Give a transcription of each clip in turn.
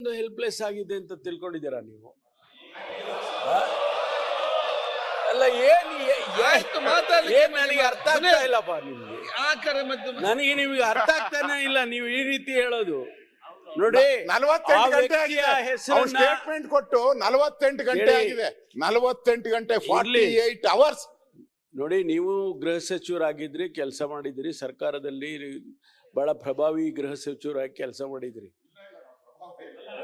Helpless ಆಗಿದೆ ಅಂತ ತಿಳ್ಕೊಂಡಿದ್ದೀರಾ ನೀವು? ಅಲ್ಲ ಏನ್ ನನಗೆ ಅರ್ಥ ಆಗ್ತಾ ಇಲ್ಲಪ್ಪ ನಿಮ್ಗೆ. ನನಗೆ ನಿಮ್ಗೆ ಅರ್ಥ ಆಗ್ತಾನೆ ಇಲ್ಲ ನೀವು ಈ ರೀತಿ ಹೇಳೋದು. ನೋಡಿ 48 ಗಂಟೆ ಆಗಿದೆ ಸ್ಟೇಟ್ಮೆಂಟ್ ಕೊಟ್ಟು 48 ಗಂಟೆ ಆಗಿದೆ 48 ಗಂಟೆ 48 ಅವರ್ಸ್. ನೋಡಿ ನೀವು ಗೃಹ ಸಚಿವರಾಗಿದ್ರಿ, ಕೆಲಸ ಮಾಡಿದ್ರಿ, ಸರ್ಕಾರದಲ್ಲಿ ಬಹಳ ಪ್ರಭಾವಿ ಗೃಹ ಸಚಿವರಾಗಿ ಕೆಲಸ ಮಾಡಿದ್ರಿ.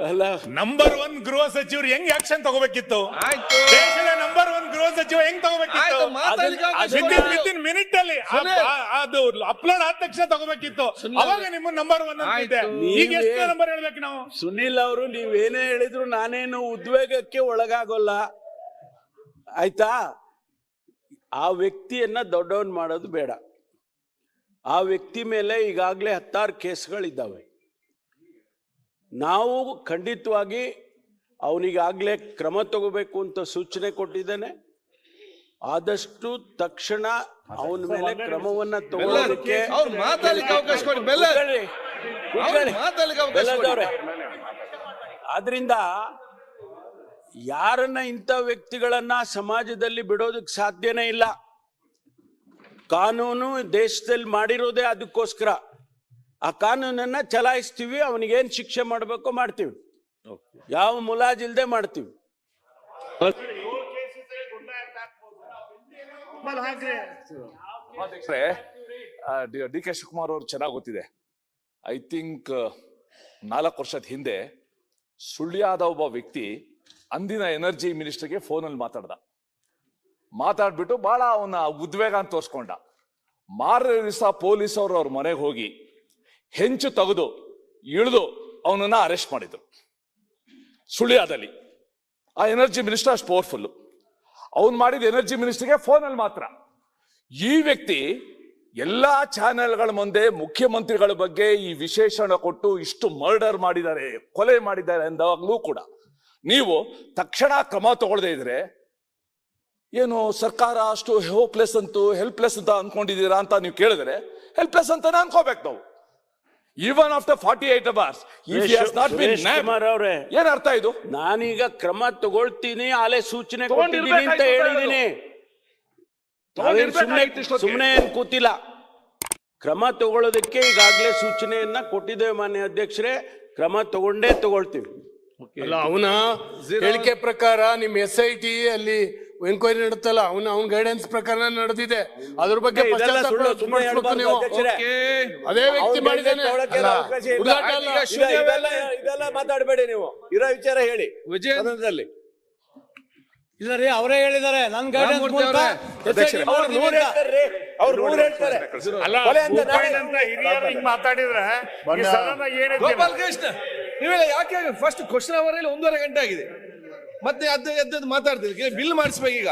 ಅಲ್ಲ ನಂಬರ್ 1 ಗೃಹ ಸಚಿವರು ಹೆಂಗ್ ಆಕ್ಷನ್ ತಗೋಬೇಕಿತ್ತು? ದೇಶದ ನಂಬರ್ 1 ಗೃಹ ಸಚಿವ ಹೆಂಗ್ ತಗೋಬೇಕಿತ್ತು? ವಿತಿನ್ ಮಿನಿಟ್ ಅಲ್ಲಿ ಅದು ಅಪ್ಲೋಡ್ ಆದ ತಕ್ಷಣ ತಗೋಬೇಕಿತ್ತು. ಅವಾಗ ನಿಮ್ಮ ನಂಬರ್ 1 ಅಂತಿದೆ. ಈಗ ಎಷ್ಟು ನಂಬರ್ ಹೇಳ್ಬೇಕು ನಾವು? ಸುನಿಲ್ ಅವರು ನೀವೇನೇ ಹೇಳಿದ್ರು ನಾನೇನು ಉದ್ವೇಗಕ್ಕೆ ಒಳಗಾಗೋಲ್ಲ, ಆಯ್ತಾ? ಆ ವ್ಯಕ್ತಿಯನ್ನ ದೊಡ್ಡವನ್ ಮಾಡೋದು ಬೇಡ. ಆ ವ್ಯಕ್ತಿ ಮೇಲೆ ಈಗಾಗಲೇ 16 ಕೇಸ್ಗಳಿದ್ದಾವೆ. ನಾವು ಖಂಡಿತವಾಗಿ ಅವನಿಗಾಗಲೇ ಕ್ರಮ ತಗೋಬೇಕು ಅಂತ ಸೂಚನೆ ಕೊಟ್ಟಿದ್ದೇನೆ. ಆದಷ್ಟು ತಕ್ಷಣ ಅವನ ಮೇಲೆ ಕ್ರಮವನ್ನ ತಗೊಳ್ಳೋದಕ್ಕೆ ಆದ್ರಿಂದ ಯಾರನ್ನ ಇಂಥ ವ್ಯಕ್ತಿಗಳನ್ನ ಸಮಾಜದಲ್ಲಿ ಬಿಡೋದಕ್ಕೆ ಸಾಧ್ಯನೇ ಇಲ್ಲ. ಕಾನೂನು ದೇಶದಲ್ಲಿ ಮಾಡಿರೋದೇ ಅದಕ್ಕೋಸ್ಕರ. ಆ ಕಾನೂನನ್ನ ಚಲಾಯಿಸ್ತೀವಿ, ಅವನಿಗೇನ್ ಶಿಕ್ಷೆ ಮಾಡಬೇಕು ಮಾಡ್ತೀವಿ, ಯಾವ ಮುಲಾಜಿಲ್ದೆ ಮಾಡ್ತೀವಿ. ಡಿ ಕೆ ಶಿವಕುಮಾರ್ ಅವರು ಚೆನ್ನಾಗಿ ಗೊತ್ತಿದೆ. ಐ ಥಿಂಕ್ 4 ವರ್ಷದ ಹಿಂದೆ ಸುಳ್ಯದ ಒಬ್ಬ ವ್ಯಕ್ತಿ ಅಂದಿನ ಎನರ್ಜಿ ಮಿನಿಸ್ಟರ್ಗೆ ಫೋನಲ್ಲಿ ಮಾತಾಡ್ಬಿಟ್ಟು ಬಹಳ ಅವನ ಉದ್ವೇಗ ಅಂತ ತೋರಿಸ್ಕೊಂಡ. ಮಾರನೇ ದಿವಸ ಪೊಲೀಸ್ ಅವರು ಅವ್ರ ಮನೆಗೆ ಹೋಗಿ ಹೆಂಚು ತೆಗೆದು ಇಳಿದು ಅವನನ್ನ ಅರೆಸ್ಟ್ ಮಾಡಿದ್ರು ಸುಳ್ಯದಲ್ಲಿ. ಆ ಎನರ್ಜಿ ಮಿನಿಸ್ಟರ್ ಅಷ್ಟು ಪವರ್ಫುಲ್. ಅವನು ಮಾಡಿದ ಎನರ್ಜಿ ಮಿನಿಸ್ಟರ್ಗೆ ಫೋನಲ್ಲಿ ಮಾತ್ರ. ಈ ವ್ಯಕ್ತಿ ಎಲ್ಲಾ ಚಾನೆಲ್ಗಳ ಮುಂದೆ ಮುಖ್ಯಮಂತ್ರಿಗಳ ಬಗ್ಗೆ ಈ ವಿಶೇಷಣ ಕೊಟ್ಟು ಇಷ್ಟು ಮರ್ಡರ್ ಮಾಡಿದ್ದಾರೆ, ಕೊಲೆ ಮಾಡಿದ್ದಾರೆ ಎಂದಾಗಲೂ ಕೂಡ ನೀವು ತಕ್ಷಣ ಕ್ರಮ ತಗೊಳ್ಳದೇ ಇದ್ರೆ ಏನು ಸರ್ಕಾರ ಅಷ್ಟು ಹೋಪ್ಲೆಸ್ ಅಂತೂ ಹೆಲ್ಪ್ಲೆಸ್ ಅಂತ ಅನ್ಕೊಂಡಿದ್ದೀರಾ ಅಂತ ನೀವು ಕೇಳಿದ್ರೆ ಹೆಲ್ಪ್ಲೆಸ್ ಅಂತಾನೆ ಅನ್ಕೋಬೇಕು ನಾವು. ಈವನ್ ಆಫ್ಟರ್ 48 hours ಏನ್ ಅರ್ಥ ಇದು? ನಾನೀಗ ಕ್ರಮ ತಗೊಳ್ತೀನಿ, ಆಲೆ ಸೂಚನೆ ಕೊಟ್ಟಿದ್ದೀನಿ ಅಂತ ಹೇಳಿದ್ದೀನಿ. ಸುಮ್ಮನೆ ಏನ್ ಕೂತಿಲ್ಲ. ಕ್ರಮ ತಗೊಳ್ಳೋದಕ್ಕೆ ಈಗಾಗಲೇ ಸೂಚನೆಯನ್ನ ಕೊಟ್ಟಿದ್ದೇವೆ ಮಾನ್ಯ ಅಧ್ಯಕ್ಷರೇ. ಕ್ರಮ ತಗೊಳ್ತೀವಿ. ಅಲ್ಲ, ಅವನ ಹೇಳಿಕೆ ಪ್ರಕಾರ ನಿಮ್ SIT ಅಲ್ಲಿ ಎನ್ಕ್ವೈರಿ ನಡೆತಲ್ಲ, ಅವನ ಗೈಡೆನ್ಸ್ ಪ್ರಕಾರ ನಡೆದಿದೆ. ಅದ್ರ ಬಗ್ಗೆ ಅದೇ ವ್ಯಕ್ತಿ ಮಾಡಿದ್ದಾನೆ. ಇದೆಲ್ಲ ಮಾತಾಡಬೇಡಿ ನೀವು, ಇರೋ ವಿಚಾರ ಹೇಳಿ. ವಿಜಯದಲ್ಲಿ ಇಲ್ಲ ರೀ, ಅವರೇ ಹೇಳಿದ್ದಾರೆ ನನ್ನ ಗೈಡೆನ್ಸ್ ಮೂಲಕ ಮಾತಾಡಿದ್ರೆ ಗೋಪಾಲ್ ಕೃಷ್ಣ ನೀವೆಲ್ಲ ಯಾಕೆ ಫಸ್ಟ್ ಕ್ವಶನ್ ಅವರಲ್ಲಿ 1.5 ಗಂಟೆ ಆಗಿದೆ, ಮತ್ತೆ ಅದ್ದು ಮಾತಾಡ್ತೀವಿ. ಬಿಲ್ ಮಾಡಿಸ್ಬೇಕು ಈಗ.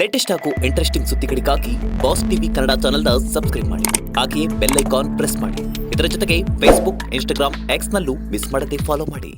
ಲೇಟೆಸ್ಟ್ ಹಾಗೂ ಇಂಟ್ರೆಸ್ಟಿಂಗ್ ಸುದ್ದಿಗಳಿಗಾಗಿ ಬಾಸ್ ಟಿವಿ ಕನ್ನಡ ಚಾನೆಲ್ನ ಸಬ್ಸ್ಕ್ರೈಬ್ ಮಾಡಿ. ಹಾಗೆಯೇ ಬೆಲ್ ಐಕಾನ್ ಪ್ರೆಸ್ ಮಾಡಿ. ಇದರ ಜೊತೆಗೆ ಫೇಸ್ಬುಕ್, ಇನ್ಸ್ಟಾಗ್ರಾಮ್, ಎಕ್ಸ್ ನಲ್ಲೂ ಮಿಸ್ ಮಾಡದೆ ಫಾಲೋ ಮಾಡಿ.